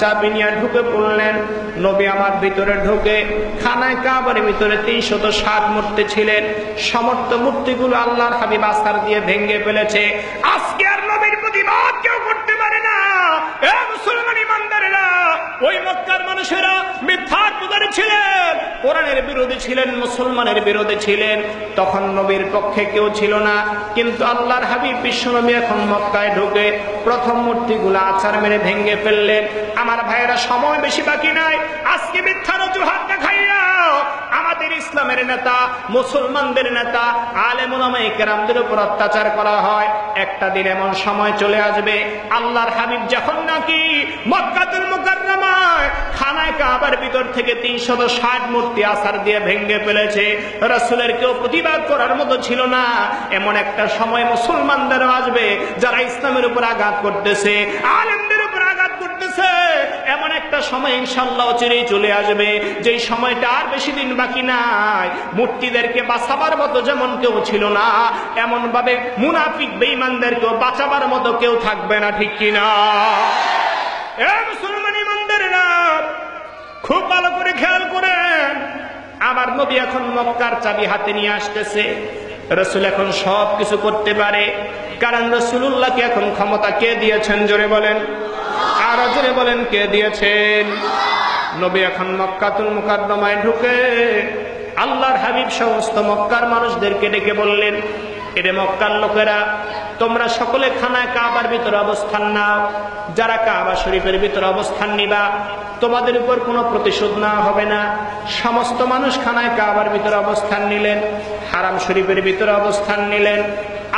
চাবি নিয়ে ঢুকে পড়লেন। নবী আমার ভিতরে ঢুকে খানায় কাবার ভিতরে 360 মূর্তি ছিলেন। সমস্ত মূর্তিগুলো আল্লাহর হাবিব আসার দিয়ে ভেঙে ফেলেছে। আজকে আর নবীর প্রতিবাদ কেউ করতে পারে না। এ মুসলমান ইমানদারেরা, ওই মক্কার মানুষেরা মিথ্যার পূজারী ছিলেন, কোরআনের বিরোধী ছিলেন, মুসলমানের বিরোধী ছিলেন। তখন নবীর পক্ষে কেউ ছিল না। কিন্তু আল্লাহর হাবিব বিশ্বনবী এখন মক্কায় ঢুকে প্রথম মূর্তিগুলো আছাড় মেরে ভেঙে ফেললেন। আমার ভাইয়েরা, সময় বেশি বাকি নাই। আজকে মিথ্যার অজুহাত দেখাইয়া আমাদের ইসলামের নেতা, মুসলমানদের নেতা, আলেম উলামায়ে কেরামদের উপর অত্যাচার করা হয়। একটা দিন এমন সময় চলে আসবে, আল্লাহর হাবিব যখন নাকি মক্কাতুল মুকাররমায় খানায় কাবার ভিতর থেকে 360 মূর্তি আছাড় দিয়ে ভেঙে ফেলেছে, রাসূলের কেউ প্রতিবাদ করার মতো ছিল না। এমন একটা সময় মুসলমানদেরও আসবে যারা ইসলামের উপর আঘাত করতেছে, আলেমদের উপর আঘাত করতেছে। এমন একটা সময় ইনশাআল্লাহ চিরেই চলে আসবে, যেই সময়টা আর বেশি দিন বাকি নাই। মূর্তিদেরকে বাঁচাবার মতো যেমন কেউ ছিল না, এমন ভাবে মুনাফিক বেঈমানদেরকেও বাঁচাবার মতো কেউ থাকবে না, ঠিক কিনা? এ মুসলমান ইমানদারেরা, খুব ভালো করে খেয়াল করেন। আমার নবী এখন মক্কার চাবি হাতে নিয়ে আসতেছে। রাসূল এখন সব কিছু করতে পারে, কারণ রাসূলুল্লাহকে এখন ক্ষমতা কে দিয়েছেন? জোরে বলেন, আর জোরে বলেন, কে দিয়েছেন? নবী এখন মক্কাতুল মুকাররমায় ঢুকে আল্লাহর হাবিব সমস্ত মক্কার মানুষদেরকে ডেকে বললেন, এরে মক্কার লোকেরা, তোমরা সকলে খানায় কাবার ভিতরে অবস্থান নাও। যারা কাবা শরীফের ভিতরে অবস্থান নিবা, তোমাদের উপর কোনো প্রতিশোধ নেওয়া হবে না। সমস্ত মানুষ খানায় কাবার ভিতরে অবস্থান নিলেন, হারাম শরীফের ভিতরে অবস্থান নিলেন।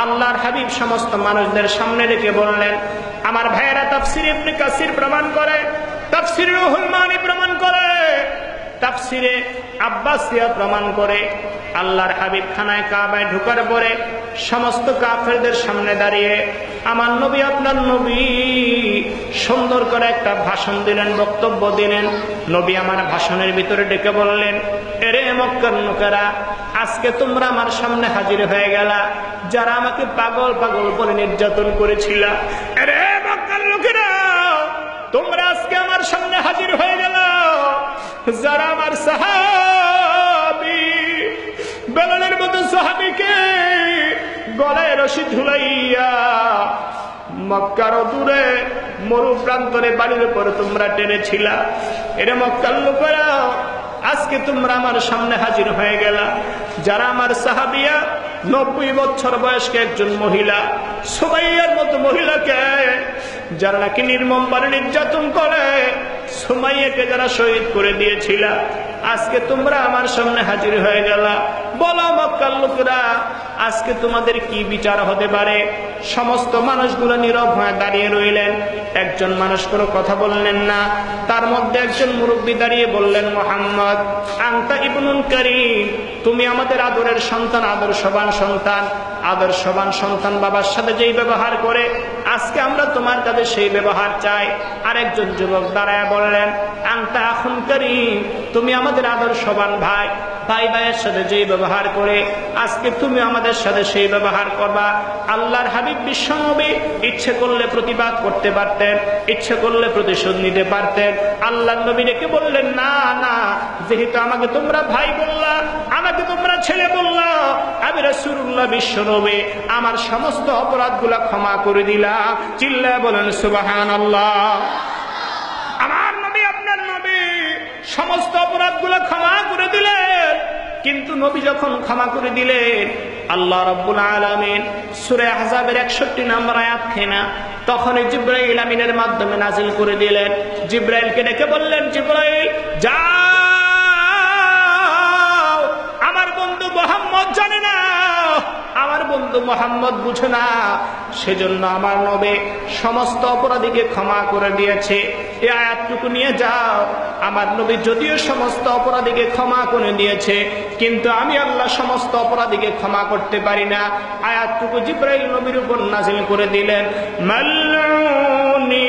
আল্লাহর হাবিব সমস্ত মানুষদের সামনে রেখে বললেন, আমার ভাইয়েরা, তাফসীর ইবনে কাসির প্রমাণ করে, তাফসীর রুহুল মানি প্রমাণ করে, তাফসীরে আব্বাসিয়া প্রমাণ করে, আল্লাহর হাবিব খানায় কাবায় ঢোকার পরে সমস্ত কাফেরদের সামনে দাঁড়িয়ে আমার নবী, আপনার নবী সুন্দর করে একটা ভাষণ দিলেন, বক্তব্য দিলেন। নবী আমার ভাষণের ভিতরে ডেকে বললেন, এরে মক্কার লোকেরা, আজকে তোমরা আমার সামনে হাজির হয়ে গেলা, যারা আমাকে পাগল পাগল বলে নির্যাতন করেছিল। এরে মক্কার লোকেরা, তোমরা আজকে আমার সামনে হাজির হয়ে গেল, যারা আমার সাহাবী বেলালের মতো সাহাবীকে গলায় রশি ঝুলাইয়া মক্কার দূরে মরু প্রান্তরে বাড়ির উপর তোমরা টেনেছিলা। এরে মক্কার লোকেরা, আজকে তোমরা আমার সামনে হাজির হয়ে গেলা, যারা আমার সাহাবিয়া 90 বছর বয়স্ক একজন মহিলা, সুমাইয়ার মতো মহিলাকে যারা নাকি নির্মমভাবে নির্যাতন করে, সুমাইয়াকে যারা শহীদ করে দিয়েছিল, আজকে তোমরা আমার সামনে হাজির হয়ে গেলা। বলো মক্কার লোকেরা, আজকে তোমাদের কি বিচার হতে পারে? সমস্ত মানুষগুলো নীরব হয়ে দাঁড়িয়ে রইলেন। একজন মানুষ কোনো কথা বললেন না। তার মধ্যে একজন মুরব্বী দাঁড়িয়ে বললেন, মুহাম্মদ, আনতা ইবনুল কারীম, তুমি আমাদের আদরের সন্তান, আদর্শবান সন্তান। আদর্শবান সন্তান বাবার সাথে যেই ব্যবহার করে, আজকে আমরা তোমার কাছে সেই ব্যবহার চাই। আরেকজন যুবক দাঁড়ায় বললেন, আনতা আখুন কারীম, তুমি আমাদের আদর্শবান ভাই, ভাই ভাইয়ের সাথে যেই ব্যবহার করে, আজকে তুমি আমাদের সাথে সেই ব্যবহার করবা। আল্লাহর হাবিব বিশ্বনবী ইচ্ছে করলে প্রতিবাদ করতে পারতেন, ইচ্ছে করলে প্রতিশোধ নিতে পারতেন। আল্লাহর নবী ডেকে বললেন, না না, যেহেতু আমাকে তোমরা ভাই বললা, আমাকে তোমরা ছেলে বললা, আমি রাসূলুল্লাহ বিশ্বনবী আমার সমস্ত অপরাধগুলা ক্ষমা করে দিলাম। চিল্লায় বলেন সুবহানাল্লাহ। আমার নবী, আপনার নবী সমস্ত অপরাধগুলো ক্ষমা করে দিলেন। কিন্তু নবী যখন ক্ষমা করে দিলেন, আল্লাহ রাব্বুল আলামিন সূরা আহজাবের 61 নম্বর আয়াত খেনা তখনই জিবরাইল আমিনের মাধ্যমে নাজিল করে দিলেন। জিবরাইলকে ডেকে বললেন, জিবরাইল যাও, আমার বন্ধু মুহাম্মদ জানে না, আমার বন্ধু মুহাম্মদ বুঝে না, সেজন্য আমার নবী সমস্ত অপরাধীকে ক্ষমা করে দিয়েছে। এই আয়াতটুকু নিয়ে যাও। আমার নবী যদিও সমস্ত অপরাধীকে ক্ষমা করে দিয়েছে, কিন্তু আমি আল্লাহ সমস্ত অপরাধীকে ক্ষমা করতে পারি না। আয়াতটুকু জিবরাইল নবীর উপর নাজিল করে দিলেন। মাল্লুনিন,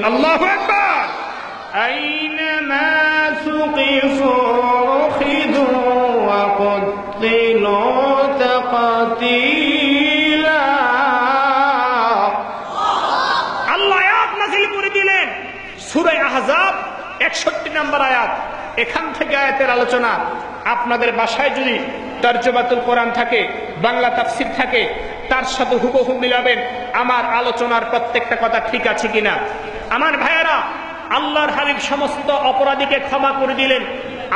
আল্লাহু আকবার। আইনামা সুকিফু খিদু ওয়া কুতিলু তাকতীলা। আহজাব 61 নম্বর আয়াত। এখান থেকে আয়াতের আলোচনা। আপনাদের বাসায় যদি তরজমাতুল কোরআন থাকে, বাংলা তাফসীর থাকে, তার সাথে হুবহু মিলাবেন আমার আলোচনার প্রত্যেকটা কথা ঠিক আছে কিনা। আমার ভাইয়েরা, আল্লাহর হাবিব সমস্ত অপরাধীকে ক্ষমা করে দিলেন।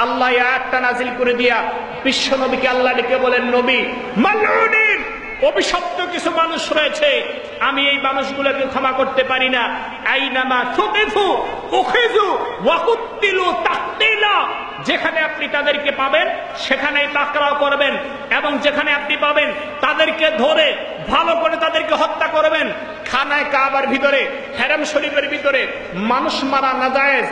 আল্লাহ এই আয়াতটা নাজিল করে দিয়া বিশ্ব নবীকে আল্লাহ ডেকে বলেন, নবী মালউনিন, অভিশপ্ত কিছু মানুষ রয়েছে, আমি এই মানুষগুলোকে ক্ষমা করতে পারি না। আইনামা তুকিফু উখিযু ওয়া কুতিলু তাকতিলা, যেখানে আপনি তাদেরকে পাবেন সেখানেই পাকড়াও করবেন, এবং যেখানে আপনি পাবেন তাদেরকে ধরে ভালো করে তাদেরকে হত্যা করবেন। খানায় কাবার ভিতরে, হেরাম শরীফের ভিতরে মানুষ মারা নাজায়েজ,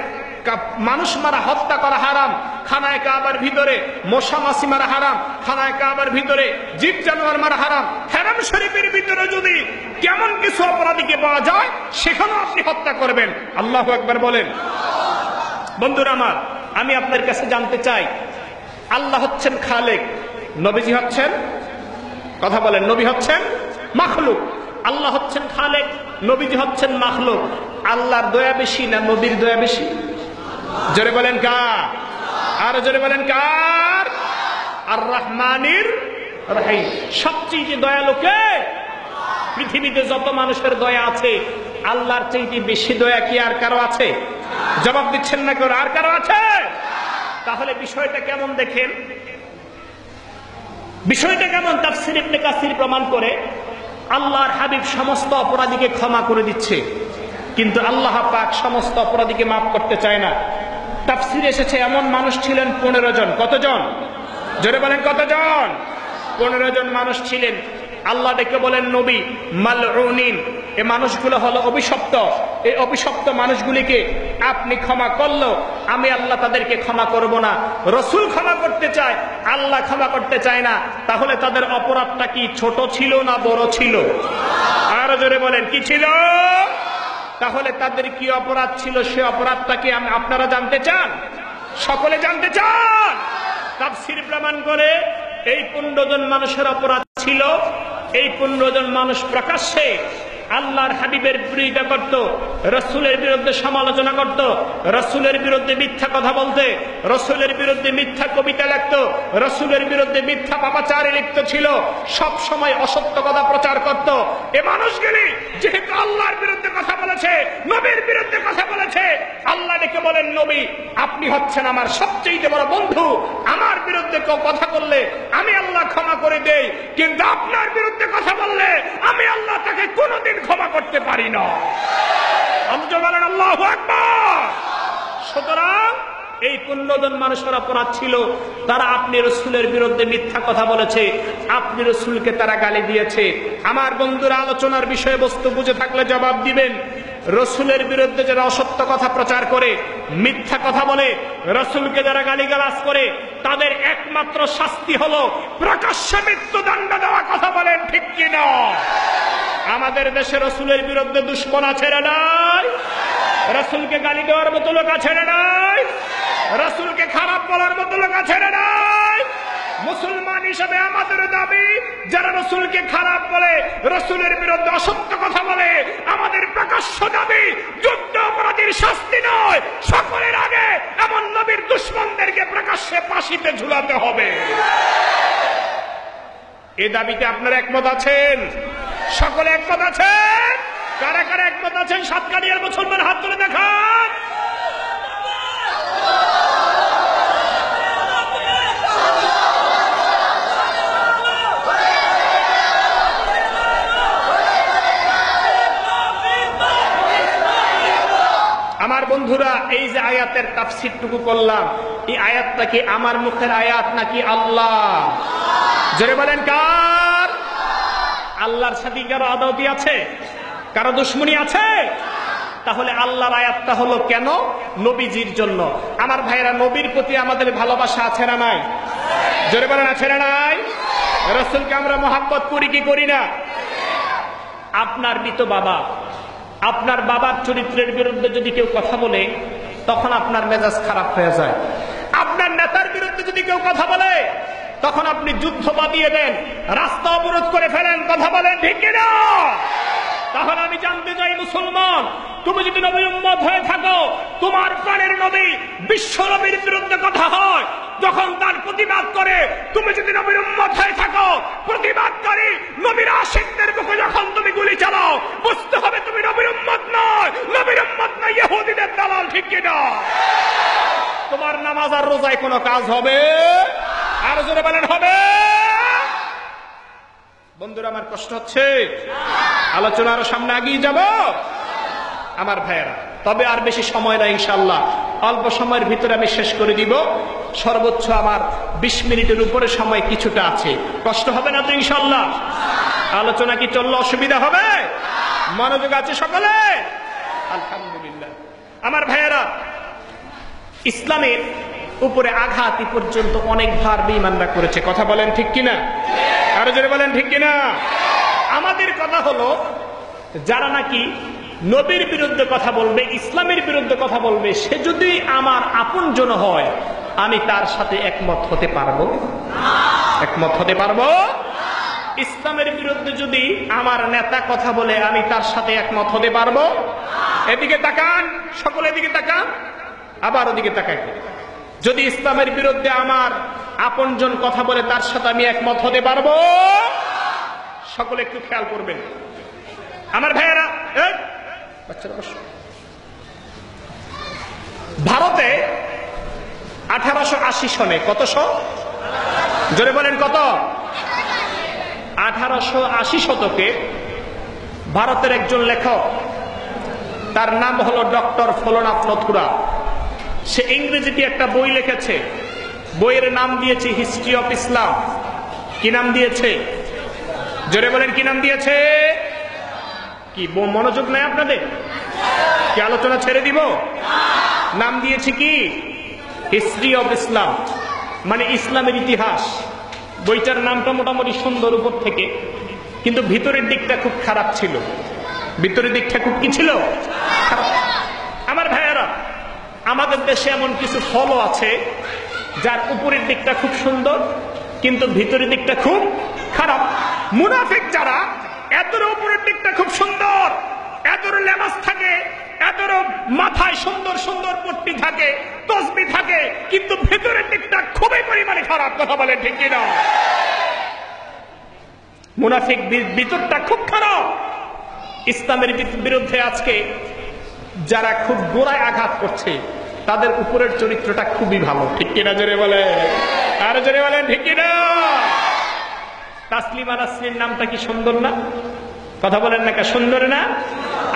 মানুষ মারা হত্যা করা হারাম। খানায় কাবার ভিতরে মশা মাছি মারা হারাম, খানায় কাবার ভিতরে জীব জানোয়ার মারা হারাম। হেরাম শরীফের ভিতরে যদি কেমন কিছু অপরাধীকে পাওয়া যায় সেখানেও আপনি হত্যা করবেন। আল্লাহু আকবার বলেন। বন্ধুরা আমার, আমি আপনার কাছে জানতে চাই, আল্লাহ হচ্ছেন খালেক, নবীজি হচ্ছেন, কথা বলেন, নবী হচ্ছেন মাখলুক। আল্লাহ হচ্ছেন খালেক, নবীজি হচ্ছেন মাখলুক। আল্লাহর দয়া বেশি না নবীর দয়া বেশি? জোরে বলেন কার? আর জোরে বলেন কার? আর রহমানির রহিম, সবচেয়ে দয়ালু কে? পৃথিবীতে যত মানুষের দয়া আছে, আল্লাহর চাইতে বেশি দয়া কি আর কারো আছে? জবাব দিচ্ছেন না কেউ? আর কারো আছে? তাহলে বিষয়টা কেমন দেখেন, বিষয়টা কেমন? তাফসীর ইবনে কাসির প্রমাণ করে আল্লাহর হাবিব সমস্ত অপরাধীকে ক্ষমা করে দিচ্ছে, কিন্তু আল্লাহ পাক সমস্ত অপরাধীকে মাফ করতে চায় না। তাফসীরে এসেছে এমন মানুষ ছিলেন 15 জন। কতজন? জোরে বলেন কতজন? 15 জন মানুষ ছিলেন। আল্লাহ ডেকে বলেন, নবী মালউনিন, এই মানুষগুলো হলো অভিশপ্ত। এই অভিশপ্ত মানুষগুলিকে আপনি ক্ষমা করলো, আমি আল্লাহ তাদেরকে ক্ষমা করব না। রসুল ক্ষমা করতে চায়, আল্লাহ ক্ষমা করতে চায় না। তাহলে তাদের অপরাধটা কি ছোট ছিল না বড় ছিল? আরো জোরে বলেন, কি ছিল? তাহলে তাদের কি অপরাধ ছিল, সে অপরাধটা কি আপনারা জানতে চান? সকলে জানতে চান? তাফসীর প্রমাণ করে এই 15 জন মানুষের অপরাধ ছিল, এই 15 জন মানুষ প্রকাশ্যে আল্লাহর হাবিবের বিরোধিতা করত, রসুলের বিরুদ্ধে সমালোচনা করত, রসুলের বিরুদ্ধে মিথ্যা কথা বলতে, রসুলের বিরুদ্ধে মিথ্যা কবিতা লিখত, রসুলের বিরুদ্ধে মিথ্যা পাপাচারে লিপ্ত ছিল, সব সময় অসত্য কথা প্রচার করত। এ মানুষগুলি যেহেতু আল্লাহর বিরুদ্ধে কথা বলেছে, নবীর বিরুদ্ধে কথা বলেছে, আল্লাহ ডেকে বলেন, নবী আপনি হচ্ছেন আমার সবচেয়ে বড় বন্ধু। আমার বিরুদ্ধে কেউ কথা বললে আমি আল্লাহ ক্ষমা করে দেই, কিন্তু আপনার বিরুদ্ধে কথা বললে আমি আল্লাহ তাকে কোনোদিন ক্ষমা করতে পারি না। বলেন আল্লাহু আকবার। সুতরাং এই 15 জন মানুষের অপরাধ ছিল, তারা আপনি রসুলের বিরুদ্ধে মিথ্যা কথা বলেছে, আপনি রসুলকে তারা গালি দিয়েছে। আমার বন্ধুরা, আলোচনার বিষয়বস্তু বুঝে থাকলে জবাব দিবেন। রসুলের বিরুদ্ধে যারা অসত্য কথা প্রচার করে, মিথ্যা কথা বলে, রসুলকে যারা গালিগালাজ করে, তাদের একমাত্র শাস্তি হলো প্রকাশ্যে মৃত্যুদণ্ড দেওয়া। কথা বলেন ঠিক কিনা? আমাদের দেশে রসুলের বিরুদ্ধে দুশ্মন আছে না নাই? রসুলকে গালি দেওয়ার মতো লোক আছে না নাই? রসুলকে খারাপ বলার মতো লোক আছে না নাই? মুসলমান হিসেবে আমাদের দাবি, যারা রসুলকে খারাপ বলে, রসুলের বিরুদ্ধে অসত্য কথা বলে, আমাদের প্রকাশ্য দাবি যুদ্ধ অপরাধীর শাস্তি নয়, সকলের আগে এমন নবীর দুশমনদেরকে প্রকাশ্যে ফাঁসিতে ঝুলাতে হবে। এই দাবিতে আপনারা একমত আছেন? সকলে একমত আছেন? কারা কারা একমত আছেন? সাতকানিয়ার মুসলমান হাত তুলে দেখান। আমার বন্ধুরা, এই যে আয়াতের তাফসীরটুকু করলাম, এই আয়াতটা কি আমার মুখের আয়াত নাকি আল্লাহ? জোরে বলেন কার? আল্লাহর সাথে কারো আদাওয়াতি আছে? কারো দুশমনী আছে? তাহলে আল্লাহর আয়াতটা হলো কেন? নবীজির জন্য। আমার ভাইরা, নবীর প্রতি আমাদের ভালোবাসা আছে না নাই? জোরে বলেন, আছে না নাই? রাসূলকে আমরা মহব্বত করি কি করি না? আপনার মৃত বাবা, আপনার বাবার চরিত্রের বিরুদ্ধে যদি কেউ কথা বলে, তখন আপনার মেজাজ খারাপ হয়ে যায়। আপনার নেতার বিরুদ্ধে যদি কেউ কথা বলে, তখন আপনি যুদ্ধ বাঁধিয়ে দেন, রাস্তা অবরোধ করে ফেলেন। কথা বলেন ঠিক কিনা? তাহলে আমি জানতে চাই মুসলমান, তুমি যদি নবীর উম্মত হয়ে থাকো, তোমার প্রাণের নবী বিশ্ব নবীর বিরুদ্ধে কথা হয় যখন তার প্রতিবাদ করে, তুমি যদি নবীর উম্মত হয়ে থাকো, প্রতিবাদকারী নবীর আশিকদের বুকে যখন তুমি গুলি চালাও, বুঝতে হবে তুমি নবীর উম্মত নয়, নবীর উম্মত নয় ইহুদিদের দালাল, ঠিক কিনা? তোমার নামাজ আর রোজায় কোনো কাজ হবে? আর জোরে বলেন হবে? বন্ধুরা আমার কষ্ট হচ্ছে, আলোচনা আরো সামনে এগিয়ে যাব আমার ভাইয়েরা। তবে আর বেশি সময় নাই, ইনশাআল্লাহ অল্প সময়ের ভিতরে আমি শেষ করে দিব। সর্বোচ্চ আমার 20 মিনিটের উপরে সময় কিছুটা আছে। কষ্ট হবে না তো ইনশাআল্লাহ? আলোচনা কি চললে অসুবিধা হবে? মনোযোগ আছে সকলে? আলহামদুলিল্লাহ। আমার ভাইয়েরা, ইসলামের উপরে আঘাত এই পর্যন্ত অনেকবার বেঈমানরা করেছে, কথা বলেন ঠিক কিনা? আরো জোরে বলেন ঠিক কিনা? আমাদের কথা হলো, যারা নাকি নবীর বিরুদ্ধে কথা বলবে, ইসলামের বিরুদ্ধে কথা বলবে, সে যদি আমার আপনজন হয়, আমি তার সাথে একমত হতে পারবো? একমত হতে পারবো? ইসলামের বিরুদ্ধে যদি আমার নেতা কথা বলে, আমি তার সাথে একমত হতে পারবো? এদিকে তাকান, সকলে এদিকে তাকান, আবার ওদিকে তাকান। যদি ইসলামের বিরুদ্ধে আমার আপনজন কথা বলে, তার সাথে আমি একমত হতে পারবো? সকলে একটু খেয়াল করবেন আমার ভাইয়েরা। ভারতে 1880 সনে, কত সন? জোরে বলেন কত? 1880 শতকে ভারতের একজন লেখক, তার নাম হলো ডক্টর ফলনাথ নথুরা। সে ইংরেজিতে একটা বই লিখেছে, বইয়ের নাম দিয়েছে হিস্ট্রি অফ ইসলাম। কি নাম দিয়েছে? জোরে বলেন কি নাম দিয়েছে? কি মনোযোগ নাই আপনাদের? কি আলোচনা ছেড়ে দিব? নাম দিয়েছে কি? হিস্ট্রি অফ ইসলাম, মানে ইসলামের ইতিহাস। বইটার নামটা মোটামুটি সুন্দর উপর থেকে, কিন্তু ভিতরের দিকটা খুব খারাপ ছিল। ভিতরের দিকটা খুব কি ছিল? খারাপ। আমার ভাইয়েরা, আমাদের দেশে এমন কিছু ফলও আছে যার উপরের দিকটা খুব সুন্দর, কিন্তু ভিতরের দিকটা খুব খারাপ। মুনাফিক যারা, এদের উপরের দিকটা খুব সুন্দর, এদের লেবাস থাকে, এদের মাথায় সুন্দর সুন্দর পট্টি থাকে, তসবি থাকে, কিন্তু ভিতরের দিকটা খুবই পরিমাণে খারাপ, কথা বলেন ঠিক কিনা? মুনাফিক ভিতরটা খুব খারাপ। ইসলামের বিরুদ্ধে আজকে যারা খুব গোড়ায় আঘাত করছে, তাদের উপরের চরিত্রটা খুবই ভালো, ঠিক কিনা? জোরে বলে, আর জোরে বলেন ঠিক কিনা? তাসলিমা নাসরিন নামটা কি সুন্দর না? কথা বলেন না, সুন্দর না?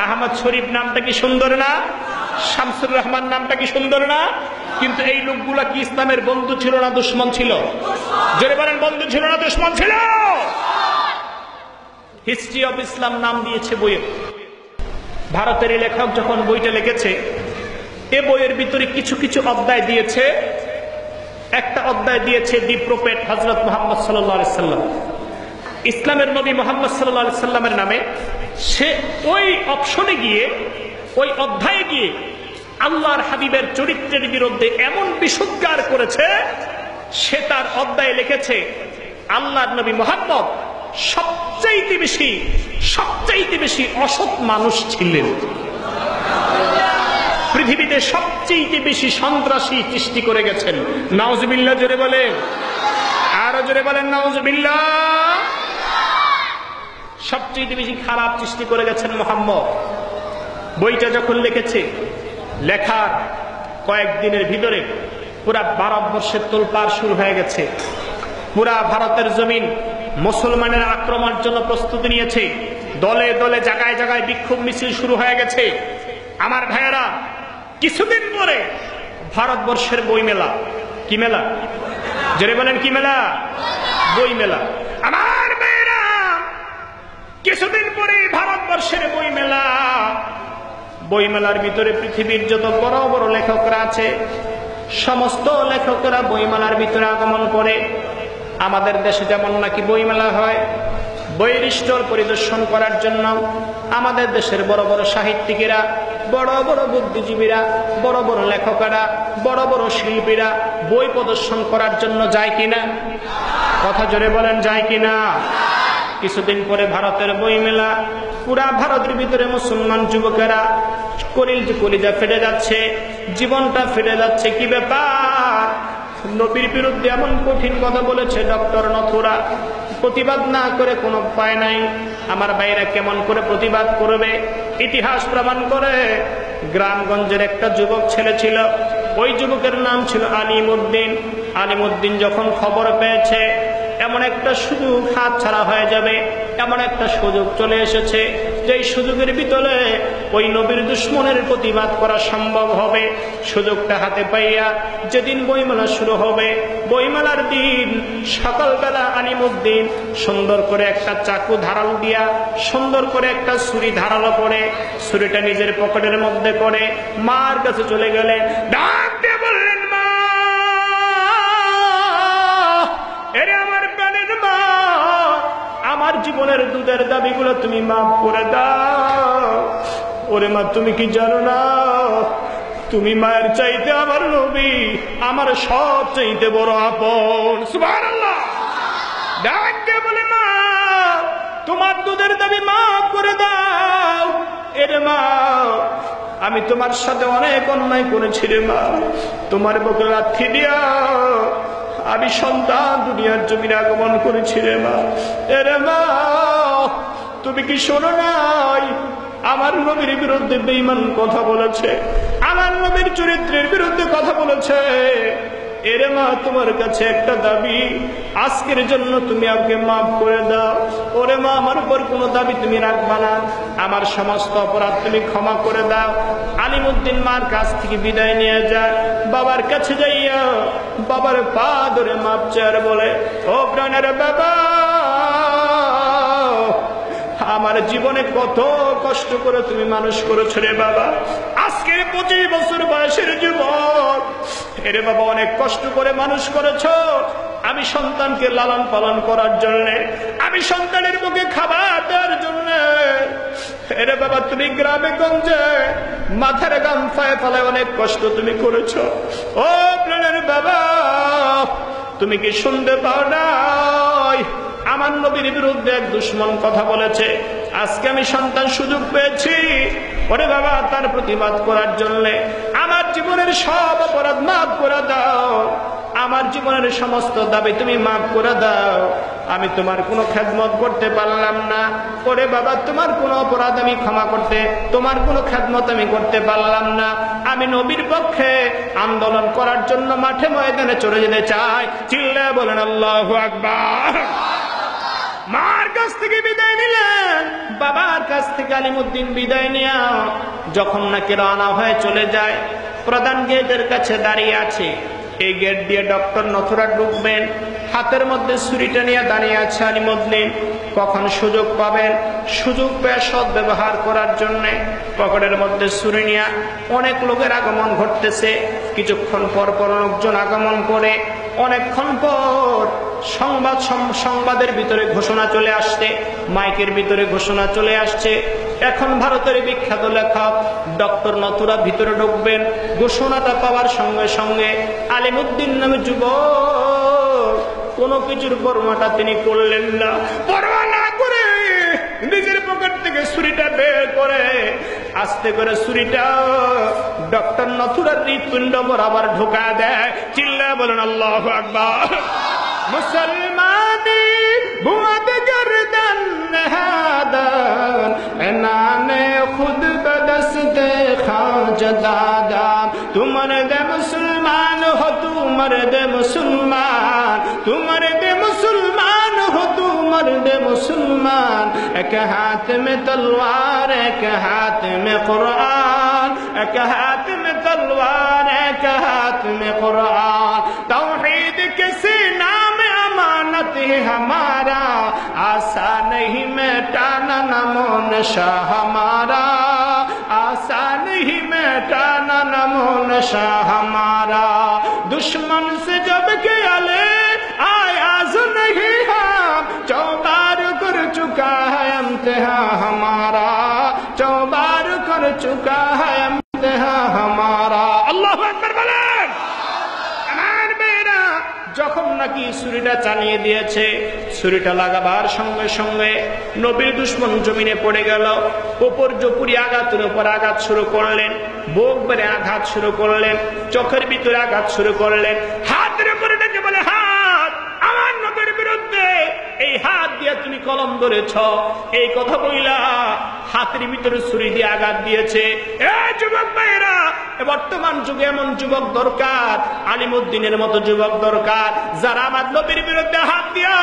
আহমদ শরীফ নামটা কি সুন্দর না? শামসুর রহমান নামটা কি সুন্দর না? কিন্তু এই লোকগুলা কি ইসলামের বন্ধু ছিল না দুশ্মন ছিল? জোরে বলেন, বন্ধু ছিল না দুশ্মন ছিল? হিস্ট্রি অফ ইসলাম নাম দিয়েছে বইয়ের। ভারতের লেখক যখন বইটা লিখেছে, এ বইয়ের ভিতরে কিছু কিছু অধ্যায় দিয়েছে। একটা অধ্যায় দিয়েছে দি প্রফেট হযরত মুহাম্মদ সাল্লাল্লাহু আলাইহি সাল্লাম, ইসলামের নবী মুহাম্মদ সাল্লাল্লাহু আলাইহি সাল্লামের নামে। সে ওই অপশনে গিয়ে, ওই অধ্যায়ে গিয়ে আল্লাহর হাবিবের চরিত্রের বিরুদ্ধে এমন বিশুদ্ধার করেছে, সে তার অধ্যায়ে লিখেছে আল্লাহর নবী মুহাম্মদ সবচাইতে বেশি অসৎ মানুষ ছিলেন। পৃথিবীতে সবচেয়ে বেশি সন্ত্রাসী সৃষ্টি করে গেছেন। নাউজুবিল্লাহ, জোরে বলেন, আরো জোরে বলেন নাউজুবিল্লাহ। সবচেয়ে বেশি খারাপ সৃষ্টি করে গেছেন মুহাম্মদ। বইটা যখন লিখেছে, লেখার কয়েকদিনের ভিতরে পুরা ভারতবর্ষের তোলপাড় শুরু হয়ে গেছে। পুরা ভারতের জমিন মুসলমানের আক্রমণের জন্য প্রস্তুতি নিয়েছে। দলে দলে, জায়গায় জায়গায় বিক্ষোভ মিছিল শুরু হয়ে গেছে। আমার ভাইয়েরা, কিছুদিন পরে ভারতবর্ষের বই মেলা, কি মেলা? জোরে বলেন, কি মেলা? বই মেলা। আমার ভাইয়েরা, কিছুদিন পরে ভারতবর্ষের বই মেলা। বই মেলার ভিতরে পৃথিবীর যত বড় বড় লেখকরা আছে, সমস্ত লেখকরা বইমেলার ভিতরে আগমন করে। আমাদের দেশে যেমন নাকি বইমেলা হয়, বইয়ের স্টল পরিদর্শন করার জন্য আমাদের দেশের বড় বড় সাহিত্যিকেরা, বড় বড় বুদ্ধিজীবীরা, বড় বড় লেখকেরা, বড় বড় শিল্পীরা বই প্রদর্শন করার জন্য যায় কিনা? কথা জোরে বলেন, যায় কিনা? কিছুদিন পরে ভারতের বই মেলা, পুরা ভারতের ভিতরে মুসলমান যুবকেরা কলিজা ফেটে যাচ্ছে, জীবনটা ফেটে যাচ্ছে। কি ব্যাপার? নবীর বিরুদ্ধে এমন কঠিন কথা বলেছে ডক্টর নথুরা, প্রতিবাদ না করে কোনো উপায় নাই। আমার ভাইরা কেমন করে প্রতিবাদ করবে? ইতিহাস প্রমাণ করে গ্রামগঞ্জের একটা যুবক ছেলে ছিল, ওই যুবকের নাম ছিল আলিমউদ্দিন। আলিমউদ্দিন যখন খবর পেয়েছে এমন একটা সুযোগ হাত ছাড়া হয়ে যাবে, এমন একটা সুযোগ চলে এসেছে, যেই সুযোগের ভিতরে ওই নবীর দুশ্মনের প্রতিবাদ করা সম্ভব হবে, সুযোগটা হাতে পাইয়া যেদিন বইমেলা শুরু হবে, বইমেলার দিন সকালবেলা আলিমউদ্দিন সুন্দর করে একটা চাকু ধারাল দিয়া, সুন্দর করে একটা ছুরি ধারালো করে, ছুরিটা নিজের পকেটের মধ্যে করে মার কাছে চলে গেলেন। ডাক দিয়ে বললেন, মা, এরে আমার প্রাণের মা, আমার জীবনের দুধের দাবিগুলো তুমি মাফ করে দাও। ওরে মা, তুমি কি জানো না, তুমি মায়ের চাইতে আমার নবী আমার সব চাইতে বড় আপন। সুবহানাল্লাহ। ডাক দিয়ে বলে, মা, তোমার দুধের দাবি মাফ করে দাও। এরে মা, আমি তোমার সাথে অনেক অন্যায় করেছি রে মা, তোমার বুকে লাথি দিয়া আমি সন্তান দুনিয়ার জমিনে আগমন করেছি রে মা। এরে মা, তুমি কি শোনো নাই আমার নবীর বিরুদ্ধে বেঈমান কথা বলেছে, আমার নবীর চরিত্রের বিরুদ্ধে কথা বলেছে। এরে মা, তোমার কাছে একটা দাবি, আজকের জন্য তুমি আমাকে মাফ করে দাও। ওরে মা, আমার উপর কোনো দাবি তুমি রাখবা না, আমার সমস্ত অপরাধ তুমি ক্ষমা করে দাও। আলিমউদ্দিন মার কাছ থেকে বিদায় নিয়ে যায়, বাবার কাছে যাইয়া বাবার পা ধরে মাপ চার বলে, ও প্রাণের বাবা, আমার জীবনে কত কষ্ট করে তুমি মানুষ করেছো রে বাবা। আজকে 25 বছর বয়সের যুবক, এরে বাবা, অনেক কষ্ট করে মানুষ করেছো। আমি সন্তানকে লালন পালন করার জন্য, আমি সন্তানের মুখে খাবার দেওয়ার জন্য, এরে বাবা, তুমি গ্রামে গঞ্জে মাথার গাম ফায় ফেলায় অনেক কষ্ট তুমি করেছো। ও প্রাণের বাবা, তুমি কি শুনতে পাও নাই আমার নবীর বিরুদ্ধে এক দুশ্মন কথা বলেছে? আজকে আমি সন্তান সুযোগ পেয়েছি, ওরে বাবা, তার প্রতিবাদ করার জন্য আমার জীবনের সব অপরাধ মাফ করে দাও, আমার জীবনের সমস্ত দাবি তুমি মাফ করে দাও। আমি তোমার কোনো খেদমত করতে পারলাম না, ওরে বাবা, তোমার কোনো অপরাধ আমি ক্ষমা করতে, তোমার কোনো খেদমত আমি করতে পারলাম না। আমি নবীর পক্ষে আন্দোলন করার জন্য মাঠে ময়দানে চলে যেতে চাই। চিল্লায় বলেন আল্লাহু আকবার। মার কাছ থেকে বিদায় নিলেন, বাবার কাছ থেকে আলিমউদ্দিন বিদায় নিয়ে যখন নাকি রওনা হয়ে চলে যায়, প্রধান গেটের কাছে দাঁড়িয়ে আছে। এই গেট দিয়ে ডক্টর নথুরা ঢুকবেন, হাতের মধ্যে ছুরিটা নিয়ে দাঁড়িয়ে আছে আলিমউদ্দিন। কখন সুযোগ পাবেন, সুযোগ পেয়ে সৎ ব্যবহার করার জন্য পকেটের মধ্যে ছুরি নিয়ে অনেক লোকের আগমন ঘটতেছে। কিছুক্ষণ পর পর লোকজন আগমন করে, অনেকক্ষণ পর সংবাদের ভিতরে ঘোষণা চলে আসছে, মাইকের ভিতরে ঘোষণা চলে আসছে। এখন ভারতের বিখ্যাত লেখক ডক্টর নথুরা ভিতরে ঢুকবেন। ঘোষণাটা পাওয়ার সঙ্গে সঙ্গে আলিমউদ্দিন নামে যুবক কোনো কিছুর পরোয়াটা তিনি করলেন না। পরোয়া না করে নিজের পকেট থেকে ছুরিটা বের করে আস্তে করে ছুরিটা ডক্টর নথুরার হৃৎপিণ্ড বরাবর ঢোকা দেয়। চিল্লায় বলেন আল্লাহু আকবার। মুসলমানি বুয়াদ গর্দন নহাদান এনানে খুদ বদস্তে খাজদাদা। তুমর দে মুসলমান हो तू मर्द मुसलमान, तू मर्द मुसलमान हो तू मर्द मुसलमान। एक हाथ में तलवार एक हाथ में कुरान, एक हाथ में तलवार एक हाथ में कुरान। तौहीद किसी नाम अमानत है हमारा, आसा नहीं मिटाना नमो नशा हमारा, आसा नहीं मिटाना नमो नशा हमारा। दुश्मन से जब के अले आयाज नहीं हम, चौबार कर चुका है इम्तिहा हमारा, चौबार कर चुका है इम्तिहा हमारा। अल्लाहु अकबर बोलें। अमान बेरा যখন নাকি ছুরিটা চালিয়ে দিয়েছে। ছুরিটা লাগাবার সঙ্গে সঙ্গে নবীর দুশমন জমিনে পড়ে গেল। উপর জপুরি আঘাতের উপর আঘাত শুরু করলেন, বুক বেড়ে আঘাত শুরু করলেন, চোখের ভিতরে আঘাত শুরু করলেন। হাতের উপরে ডেকে বলে, হাত আমার নবীর বিরুদ্ধে, এই হাত দিয়ে তুমি কলম ধরেছ। এই কথা বইলা হাতের ভিতরে ছুরি দিয়ে আঘাত দিয়েছে। যুবক ভাইরা, বর্তমান যুগে এমন যুবক দরকার, আলিমুদ্দিনের মতো যুবক দরকার, যারা আমার নবীর বিরুদ্ধে হাত দিয়া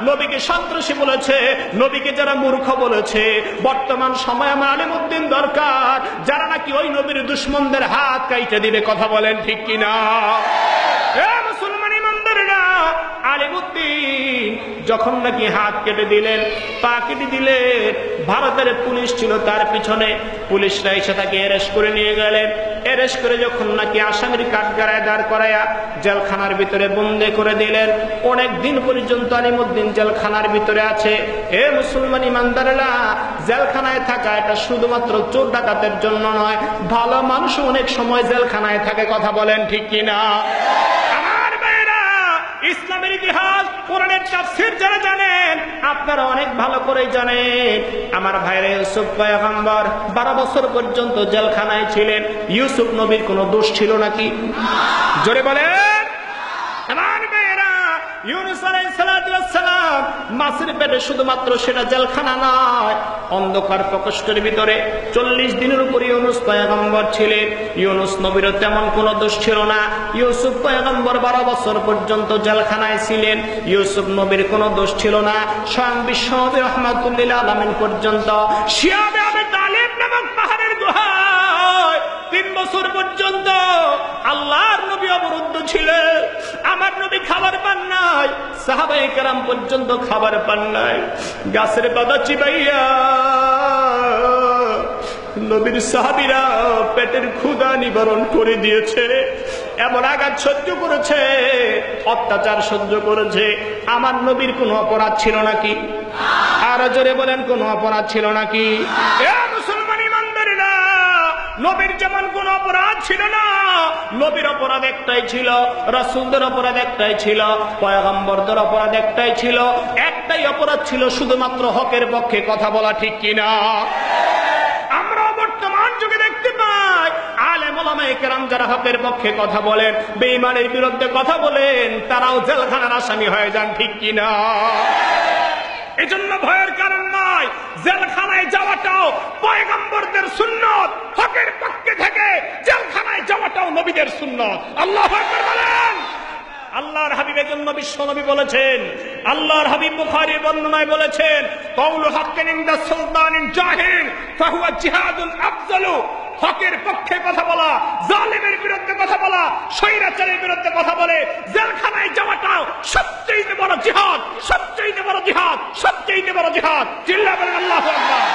নবীকে সন্ত্রাসী বলেছে, নবীকে যারা মূর্খ বলেছে। বর্তমান সময় আমার আলিমুদ্দিন দরকার, যারা নাকি ওই নবীর দুশমনদের হাত কাইটে দিবে। কথা বলেন ঠিক কিনা? মুসলমান ইমানদারেরা, আলিমুদ্দিন যখন নাকি হাত কেটে দিলেন, পা কেটে দিলেন, ভারতের পুলিশ ছিল তার পিছনে। পুলিশরা এসে তাকে অ্যারেস্ট করে নিয়ে গেলেন। অ্যারেস্ট করে যখন নাকি আসামির কাঠগড়ায় দাঁড় করাইয়া জেলখানার ভিতরে বন্দী করে দিলেন। অনেক দিন পর্যন্ত আলিমুদ্দিন জেলখানার ভিতরে আছে। মুসলমান ইমানদারেরা, জেলখানায় থাকা এটা শুধুমাত্র চোর ডাকাতের জন্য নয়, ভালো মানুষ অনেক সময় জেলখানায় থাকে। কথা বলেন ঠিক কিনা? ইসলামের ইতিহাস, কোরআনের তাফসীর যারা জানেন, আপনারা অনেক ভালো করে জানেন। আমার ভাইরা, ইউসুফ পয়গম্বর 12 বছর পর্যন্ত জেলখানায় ছিলেন। ইউসুফ নবীর কোনো দোষ ছিল নাকি? জোরে বলেন। আমার ভাইরা, ইউনূস আলাইহিস সালাতু ওয়াস সালাম মাছের পেটে, শুধুমাত্র সেটা জেলখানা নয়, অন্ধকার প্রকোষ্ঠের ভিতরে 40 দিনের উপর ইউনূস পয়গম্বর ছিলেন। ইউনূস নবীর তেমন কোনো দোষ ছিল না। ইউসুফ পয়গম্বর 12 বছর পর্যন্ত জেলখানায় ছিলেন। ইউসুফ নবীর কোনো দোষ ছিল না। স্বয়ং বিশ্বনবী রাহমাতুল লিল আলামিন পর্যন্ত শিয়াবে আবি তালিব নামক পাহাড়ের গুহায় 3 বছর পর্যন্ত আল্লাহর নবী অবরুদ্ধ ছিলেন। আমার নবী খাবার পান নাই, সাহাবায়ে কেরাম পর্যন্ত খাবার পান নাই। গাছের পাতা চিবাইয়া নবীর সাহাবীরা পেটের ক্ষুধা নিবারণ করে দিয়েছে। এমন আঘাত সহ্য করেছে, অত্যাচার সহ্য করেছে। আমার নবীর কোনো অপরাধ ছিল নাকি? আরো জোরে বলেন, কোনো অপরাধ ছিল নাকি? মুসলমান ইমানদারেরা, নবীর যেমন কোন অপরাধ ছিল না, নবীর অপরাধ একটাই ছিল, রাসূলদের অপরাধ একটাই ছিল, পয়গম্বরদের অপরাধ একটাই ছিল। একটাই অপরাধ ছিল, শুধুমাত্র হকের পক্ষে কথা বলা। ঠিক কিনা? আমরা বর্তমান যুগে দেখতে পাই, আলেম ওলামায়ে কেরাম যারা হকের পক্ষে কথা বলেন, বেঈমানের বিরুদ্ধে কথা বলেন, তারাও জেলখানার আসামি হয়ে যান। ঠিক কিনা? এজন্য ভয়ের কারণ নয়। জেলখানায় যাওয়াটাও পয়গম্বরদের সুন্নত, হকের পক্ষে থেকে জেলখানায় যাওয়াটাও নবীদের সুন্নত। আল্লাহু আকবার বলেন। আল্লাহর হাবিব এজন্য বিশ্বনবী বলেছেন, আল্লাহর হাবিব বুখারীর বর্ণনায় বলেছেন, কাউলু হাক্কিন ইনদা সুলতানিন জাহিল ফাহুয়া জিহাদুন আফজালু। হকের পক্ষে কথা বলা, জালেমের বিরুদ্ধে কথা বলা, স্বৈরাচারের বিরুদ্ধে কথা বলে জেলখানায় যাওয়াটাও সবচেয়ে বড় জিহাদ, সবচেয়ে বড় জিহাদ, সবচেয়ে বড় জিহাদ। চিল্লাবেন বলেন আল্লাহু আকবার।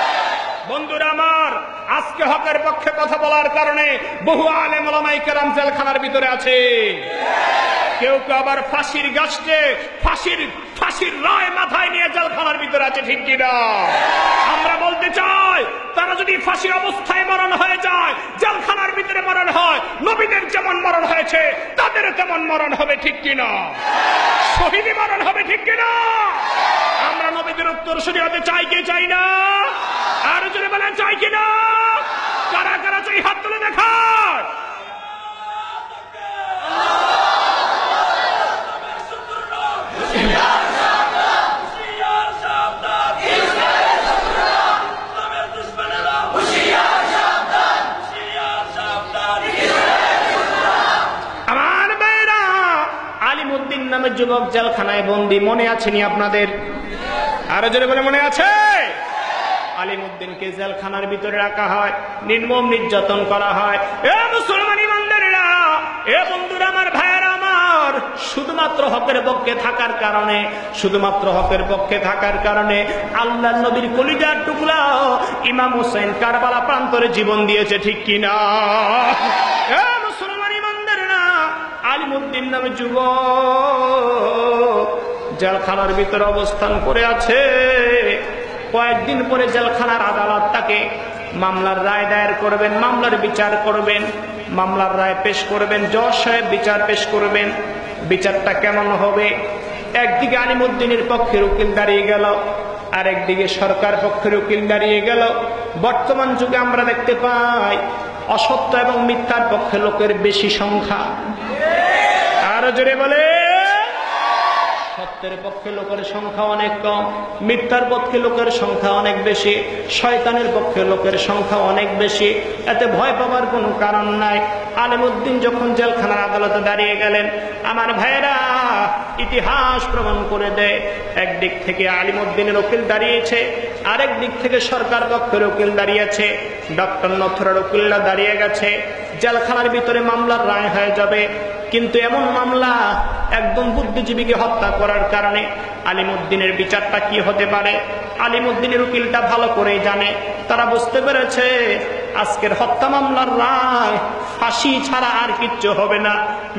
বন্ধুরা আমার, আজকে হকের পক্ষে কথা বলার কারণে বহু আলেম ওলামায়ে কেরাম জেলখানার ভিতরে আছে। কেউ কেউ আবার ফাঁসির গাছতে ফাঁসির রায় মাথায় নিয়ে জেলখানার ভিতরে আছে। ঠিক কিনা? আমরা বলতে চাই, তারা যদি ফাঁসির অবস্থায় মরণ হয়ে যায়, জেলখানার ভিতরে মরণ হয়, নবীদের যেমন মরণ হয়েছে তাদের তেমন মরণ হবে। ঠিক কিনা? শহীদি মরণ হবে। ঠিক কিনা? আমরা নবীদের উত্তরসূরি হতে চাই কি চাই না? আর জোরে বলেন, চাই কিনা? কারা কারা চাই? হাত তুলে দেখায়। নামে যুবক জেলখানায় বন্দী, মনে আছেনি আপনাদের? আরো জোরে বলে, মনে আছে? আলিমউদ্দিনকে জেলখানার ভিতরে রাখা হয়, নির্মম নির্যাতন করা হয়। মুসলমান ইমানদারেরা, বন্ধুরা আমার, ভাইয়েরা আমার, শুধুমাত্র হকের পক্ষে থাকার কারণে, শুধুমাত্র হকের পক্ষে থাকার কারণে আল্লাহর নবীর কলিজার টুকরা ইমাম হোসেন কারবালা প্রান্তরে জীবন দিয়েছে। ঠিক কিনা? মুসলমান ইমানদারেরা, আলিমউদ্দিন নামে যুবক জেলখানার ভিতরে অবস্থান করে আছে। কয়েকদিন পরে জেলখানার আদালত তাকে মামলার রায় দায়ের করবেন, মামলার বিচার করবেন, মামলার রায় পেশ করবেন, জজ সাহেব বিচার পেশ করবেন। বিচারটা কেমন হবে? একদিকে আলিমউদ্দিনের পক্ষের উকিল দাঁড়িয়ে গেল, আর একদিকে সরকার পক্ষের উকিল দাঁড়িয়ে গেল। বর্তমান যুগে আমরা দেখতে পাই অসত্য এবং মিথ্যার পক্ষে লোকের বেশি সংখ্যা। আরো জোরে বলে, সত্যের পক্ষে লোকের সংখ্যা অনেক কম, মিথ্যার পক্ষে লোকের সংখ্যা অনেক বেশি, শয়তানের পক্ষে লোকের সংখ্যা অনেক বেশি। এতে ভয় পাওয়ার কোনো কারণ নাই। আলিমউদ্দিন যখন জেলখানার আদালতে দাঁড়িয়ে গেলেন, আমার ভাইয়েরা ইতিহাস প্রমাণ করে দেয়, একদিক থেকে আলিমউদ্দিনের উকিল দাঁড়িয়েছে, আরেক দিক থেকে সরকার পক্ষের উকিল দাঁড়িয়েছে, ডক্টর নথরের উকিলরা দাঁড়িয়ে গেছে। জেলখানার ভিতরে মামলার রায় হয়ে যাবে, কিন্তু এমন মামলা একদম বুদ্ধিজীবীকে হত্যা করার কারণে আলিমউদ্দিনের বিচারটা কি হতে পারে আলিমউদ্দিনের উকিলটা ভালো করেই জানে। তারা বুঝতে পেরেছে আজকের হত্যা মামলার রায় ফাঁসি ছাড়া আর কিচ্ছু হবে না,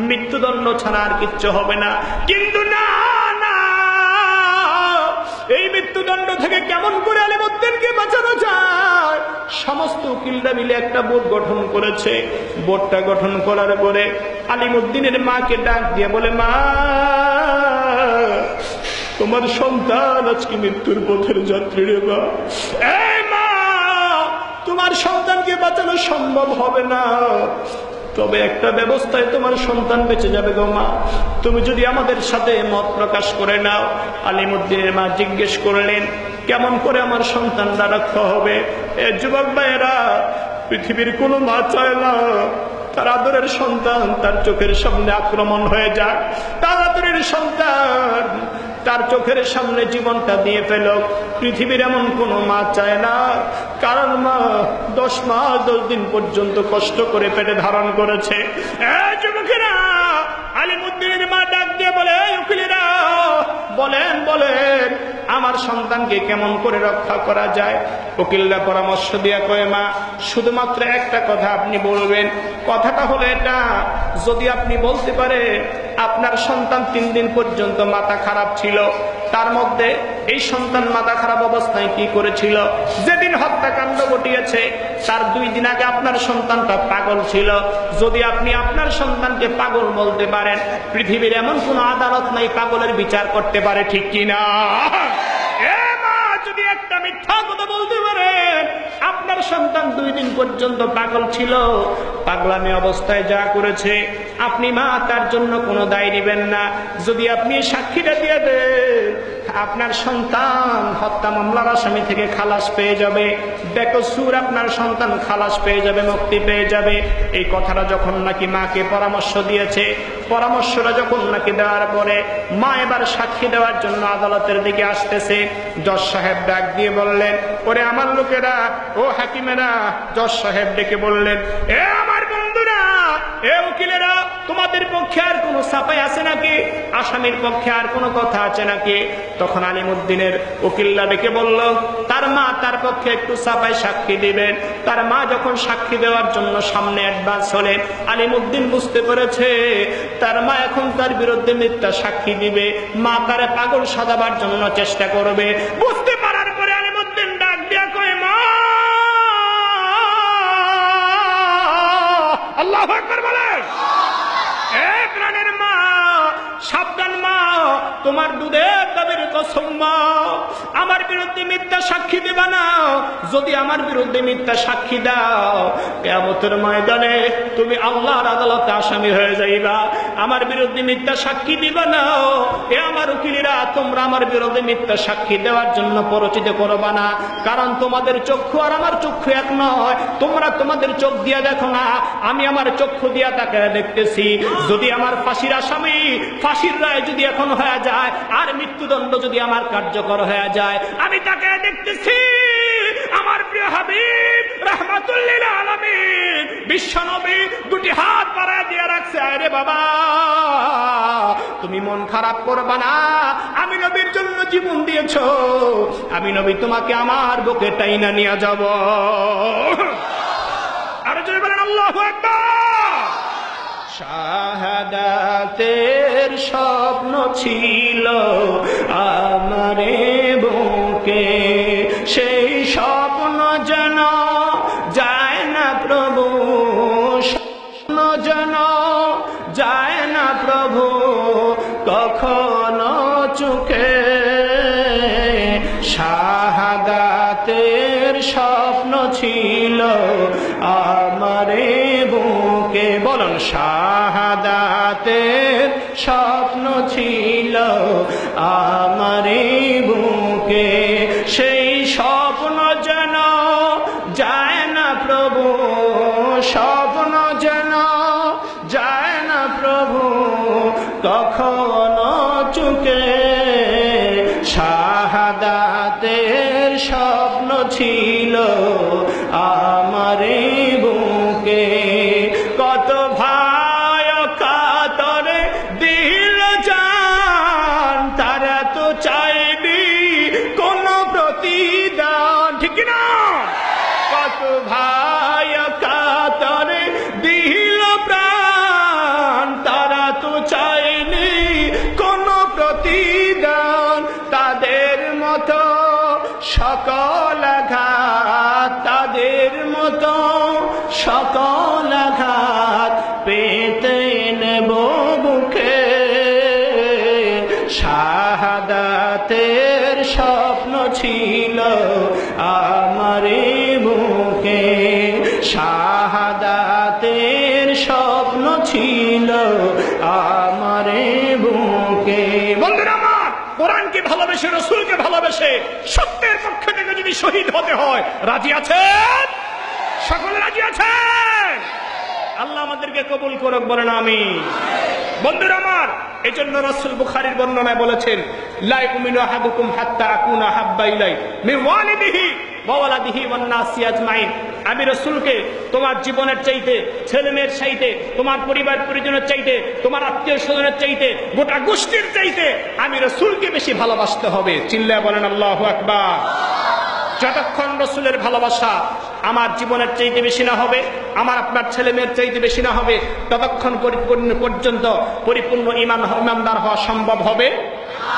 মৃত্যুদণ্ড ছাড়া আর কিচ্ছু হবে না। কিন্তু না না, এই মৃত্যুদণ্ড থেকে কেমন করে আলিমউদ্দিনকে বাঁচানো যায়? সমস্ত উকিলরা মিলে একটা বোর্ড গঠন করেছে। বোর্ডটা গঠন করার পরে আলিমউদ্দিনের মাকে ডাক দিয়ে বলে, মা, তোমার সন্তান আজকে মৃত্যুর পথের যাত্রী রে মা। এই মা, তোমার সন্তানকে বাঁচানো সম্ভব হবে না, তবে একটা ব্যবস্থায় তোমার সন্তান বেঁচে যাবে গো মা, তুমি যদি আমাদের সাথে মত প্রকাশ করে নাও। আলিমউদ্দিনের মা জিজ্ঞেস করলেন, কেমন করে আমার সন্তানটা রক্ষা হবে? এ যুবক ভাইয়েরা, পৃথিবীর কোনো মা চায় না তার আদরের সন্তান তার চোখের সামনে আক্রমণ হয়ে যাক, তার আদরের সন্তান তার চোখের সামনে জীবনটা দিয়ে ফেল। পৃথিবীর এমন কোন মা চায় না, কারণ মা 10 মাস 10 দিন পর্যন্ত কষ্ট করে পেটে ধারণ করেছে। যুবকেরা, আলিমউদ্দিনের মা ডাক দিয়ে বলে, উকিলেরা বলেন বলেন আমার সন্তানকে কেমন করে রক্ষা করা যায়? উকিলরা পরামর্শ দিয়া কয়, মা, শুধুমাত্র একটা কথা আপনি বলবেন। কথাটা হলো এটা, যদি আপনি বলতে পারে আপনার সন্তান 3 দিন পর্যন্ত মাথা খারাপ ছিল, তার মধ্যে এই সন্তান মাথা খারাপ অবস্থায় কি করেছিল? যেদিন হত্যাকাণ্ড ঘটিয়েছে তার 2 দিন আগে আপনার সন্তানটা পাগল ছিল। যদি আপনি আপনার সন্তানকে পাগল বলতে পারেন, পৃথিবীর এমন কোন আদালত নাই পাগলের বিচার করতে পারে, ঠিক কিনা? যদি একটা মিথ্যা কথা বলতে পারেন, আপনার সন্তান 2 দিন পর্যন্ত পাগল ছিল, পাগলামি অবস্থায় যা করেছে আপনি মা তার জন্য কোনো দায় নেবেন না। যদি আপনি সাক্ষীটা দিয়ে দেন, আপনার সন্তান হত্যা মামলার আসামি থেকে খালাস পেয়ে যাবে, বেকসুর আপনার সন্তান খালাস পেয়ে যাবে, মুক্তি পেয়ে যাবে। এই কথাটা যখন নাকি মাকে পরামর্শ দিয়েছে, পরামর্শটা যখন নাকি দেওয়ার পরে মা এবার সাক্ষী দেওয়ার জন্য আদালতের দিকে আসতেছে। জজ সাহেব ডাক দিয়ে বললেন, ওরে আমার লোকেরা, ও হাকিমেরা, জজ সাহেব ডেকে বললেন, এ আমার বন্ধুরা, এ উকিলেরা, তোমাদের পক্ষে আর কোনো সাফাই আছে নাকি? আসামির পক্ষে আর কোনো কথা আছে নাকি? তখন আলিমউদ্দিনের উকিলরা ডেকে বলল, তার মা তার পক্ষে একটু সাফাই সাক্ষী দিবেন। তার মা যখন সাক্ষী দেওয়ার জন্য সামনে অ্যাডভান্স হলেন, আলিমউদ্দিন বুঝতে পেরেছে তার মা এখন তার বিরুদ্ধে মিথ্যা সাক্ষী দিবে, মা তারে পাগল সাজাবার জন্য চেষ্টা করবে। বুঝতে পারার পরে আলিমউদ্দিন ডাক দিয়া কয়, মা, আল্লাহু আকবার বলেন, এ প্রাণের মা, সাবধান মা, তোমার দুধের দাবির কসম মা, আমার বিরুদ্ধে মিথ্যা সাক্ষী দেবা না। যদি আমার বিরুদ্ধে মিথ্যা সাক্ষী দাও, কিয়ামতের ময়দানে তুমি আল্লাহর আদালতে আসামি হয়ে যাইবা। আমার বিরুদ্ধে মিথ্যা সাক্ষী দিবা না। এ আমার উকিলেরা, তোমরা আমার বিরুদ্ধে মিথ্যা সাক্ষী দেওয়ার জন্য পরিচিত করবা না, কারণ তোমাদের চক্ষু আর আমার চক্ষু এক নয়। তোমরা তোমাদের চোখ দিয়া দেখো না, আমি আমার চক্ষু দিয়া তাকে দেখতেছি। যদি আমার ফাঁসির আসামি, ফাঁসির রায় যদি এখন হয়ে যায়, আর মৃত্যুদণ্ড যদি আমার কার্যকর হয়ে যায়, আমি তাকে দেখতেছি। আমার প্রিয় হাবিব রাহমাতুল লিল আলামিন বিশ্বনবী 2টি হাত বাড়ায় দিয়ে রাখছে, আরে বাবা, তুমি মন খারাপ করবা না, আমি নবীর জন্য জীবন দিয়েছো, আমি নবী তোমাকে আমার বুকে টাইনা নিয়ে যাব। আর যদি বলেন আল্লাহু আকবার। শাহাদাতের স্বপ্ন ছিল আমারে বুকে, সেই স্বপ্ন যেন যায় না প্রভু, স্বপ্ন যেন যায় না প্রভু, কখনো বুকে, শাহাদাতের স্বপ্ন ছিল আমারে বুকে। বলুন, শাহাদাতের স্বপ্ন ছিল আমারে বুকে, সেই স্বপ্ন যেন যায় না প্রভু, স্বপ্ন যেন যায় না প্রভু কখনো চুকে। শাহাদাতের স্বপ্ন ছিল আমারে বুকে, কত ভাই কাতরে দিল জান, তারা তো চাইবি কোন প্রতিদান, ঠিক না? কত ভাই কাতরে দিল প্রাণ, তারা তো চাইনি কোন প্রতিদান। তাদের মতো সকল আঘাত, তাদের মতো সকল আঘাত পেতে নেব বুকে, শাহাদাতের স্বপ্ন ছিল আমারে বুকে, শাহাদাতের স্বপ্ন ছিল আমারে বুকে। বন্ধুরা আমার, কোরআনকে ভালোবেসে, রসুলকে ভালোবেসে সত্যের পক্ষ থেকে যদি শহীদ হতে হয়, রাজি আছেন? সকলে রাজি আছেন? আল্লাহ আমাদেরকে কবুল করুক, বলেন আমিন। বন্ধুরা আমার, এজন্য রাসূল বুখারীর বর্ণনায় বলেছেন, লা ইউমিনু আহাদুকুম হাত্তা আকুনা হাব্বা ইলাই মিন ওয়ালিদিহি ওয়া ওয়ালাদিহি ওয়ান নাসি আজমাইন। আমি রাসূলকে তোমার জীবনের চাইতে, ছেলে মেয়ের চাইতে, তোমার পরিবার পরিজনের চাইতে, তোমার আত্মীয় স্বজনের চাইতে, গোটা গোষ্ঠীর চাইতে আমি রাসূলকে বেশি ভালোবাসতে হবে। চিল্লায়া বলেন আল্লাহু আকবার। যতক্ষণ রসুলের ভালোবাসা আমার জীবনের চাইতে বেশি না হবে, আমার আপনার ছেলে মেয়ের চাইতে বেশি না হবে, ততক্ষণ পর্যন্ত পরিপূর্ণ ইমানদার হওয়া সম্ভব হবে।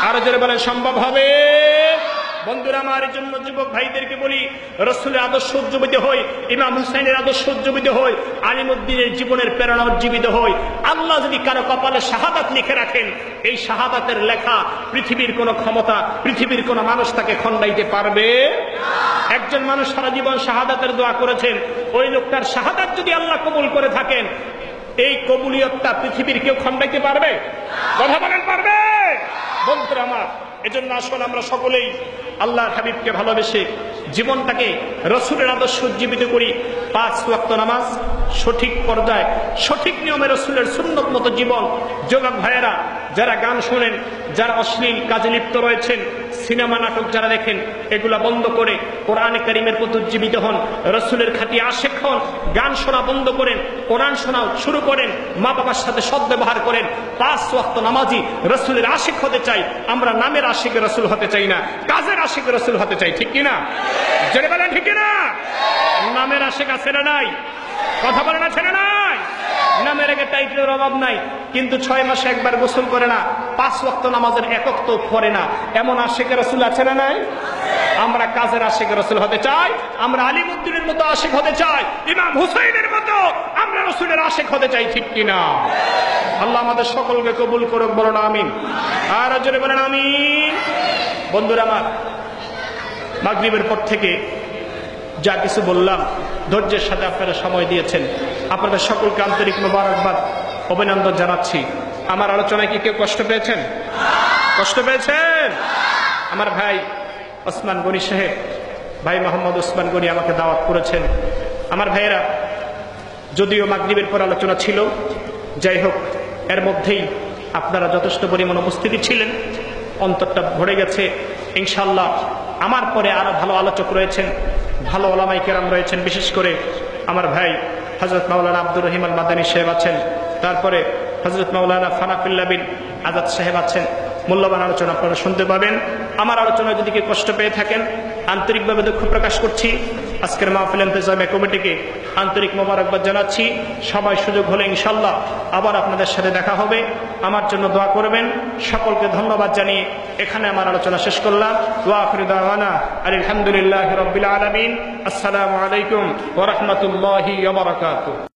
আরো জোরে বলেন, সম্ভব হবে। বন্ধুরা আমার, এই জন্য যুবক ভাইদেরকে বলি, রসুলের আদর্শ উজ্জীবিত হই, ইমাম হুসাইনের আদর্শ উজ্জীবিত হই, আলিমুদ্দিনের জীবনের প্রেরণা উজ্জীবিত হই। আল্লাহ যদি কারো কপালে শাহাদাত লিখে রাখেন, এই শাহাদাতের লেখা পৃথিবীর কোন ক্ষমতা, পৃথিবীর কোন মানুষ তাকে খণ্ডাইতে পারবে? একজন মানুষ সারা জীবন শাহাদাতের দোয়া করেছেন, ওই লোকটার শাহাদাত যদি আল্লাহ কবুল করে থাকেন, এই কবুলিয়তটা পৃথিবীর কেউ খণ্ডাইতে পারবে? কথা বলেন, পারবে? বন্ধুরা আমার, এজন্য আসুন আমরা সকলেই আল্লাহর হাবিবকে ভালোবেসে জীবনটাকে রসুলের আদর্শ উজ্জীবিত করি। 5 ওয়াক্ত নামাজ সঠিক পর্যায়ে, সঠিক নিয়মে, রসুলের সুন্নত মতো জীবন। যুবক ভাইয়েরা, যারা গান শোনেন, যারা অশ্লীল কাজে লিপ্ত রয়েছেন, সিনেমা নাটক যারা দেখেন, এগুলা বন্ধ করে কোরআনে কারিমের প্রতি উজ্জীবিত হন, রসুলের খাঁটি আশিক হন, গান শোনা বন্ধ করেন, কোরআন শোনা শুরু করেন, মা বাবার সাথে সদ্ব্যবহার করেন। 5 ওয়াক্ত নামাজি রসুলের আশিক হতে চাই আমরা, নামের আশিক রসুল হতে চাই না, কাজের আশিক রসুল হতে চাই, ঠিক কিনা? জোরে বলেন, ঠিক কিনা? নামের আশিক আছে না নাই? কথা বলে না, ছেলে নাই? নামের আগে টাইটেলের অভাব নাই, কিন্তু 6 মাসে একবার গোসল করে না, 5 ওয়াক্ত নামাজের একক তো পড়ে না, এমন আশিক রসুল আছে না নাই? আমরা কাজের আশিক রসুল হতে চাই, আমরা আলিমুদ্দিনের মতো আশিক হতে চাই, ইমাম হুসাইনের মতো আমরা রসুলের আশিক হতে চাই, ঠিক কিনা? আল্লাহ আমাদের সকলকে কবুল করুক, বলেন আমিন। আর জোরে বলেন আমিন। বন্ধুরা আমার, মাগরিবের পর থেকে যা কিছু বললাম, ধৈর্যের সাথে আপনারা সময় দিয়েছেন, আপনাদের সকলকে আন্তরিক মোবারকবাদ, অভিনন্দন জানাচ্ছি। আমার আলোচনায় কি কেউ কষ্ট পেয়েছেন? কষ্ট পেয়েছেন? আমার ভাই ওসমান গনি সাহেব, ভাই মোহাম্মদ ওসমান গনি আমাকে দাওয়াত করেছেন। আমার ভাইয়েরা, যদিও মাগরিবের পর আলোচনা ছিল, যাই হোক, এর মধ্যেই আপনারা যথেষ্ট পরিমাণ উপস্থিতি ছিলেন, অন্তরটা ভরে গেছে। ইনশাআল্লাহ আমার পরে আরো ভালো আলোচক রয়েছেন, ভালো ওলামায়ে কেরাম রয়েছেন, বিশেষ করে আমার ভাই হযরত মাওলানা আব্দুর রহিম আল মাদানী সাহেব আছেন, তারপরে হযরত মাওলানা ফানাফিল্লাহ বিন আজাদ সাহেব আছেন। মূল্যবান আলোচনা আপনারা শুনতে পাবেন। আমার আলোচনায় যদি কেউ কষ্ট পেয়ে থাকেন, আন্তরিকভাবে দুঃখ প্রকাশ করছি। আজকের মাহফিল ইন্তেজামিয়া কমিটিকে আন্তরিক মোবারকবাদ জানাচ্ছি। সবাই সুযোগ হলে ইনশাআল্লাহ আবার আপনাদের সাথে দেখা হবে। আমার জন্য দোয়া করবেন। সকলকে ধন্যবাদ জানিয়ে এখানে আমার আলোচনা শেষ করলাম। ওয়া আখিরু দাওয়ানা আলহামদুলিল্লাহি রাব্বিল আলামিন। আসসালামু আলাইকুম ওয়া রাহমাতুল্লাহি ওয়া বারাকাতুহু।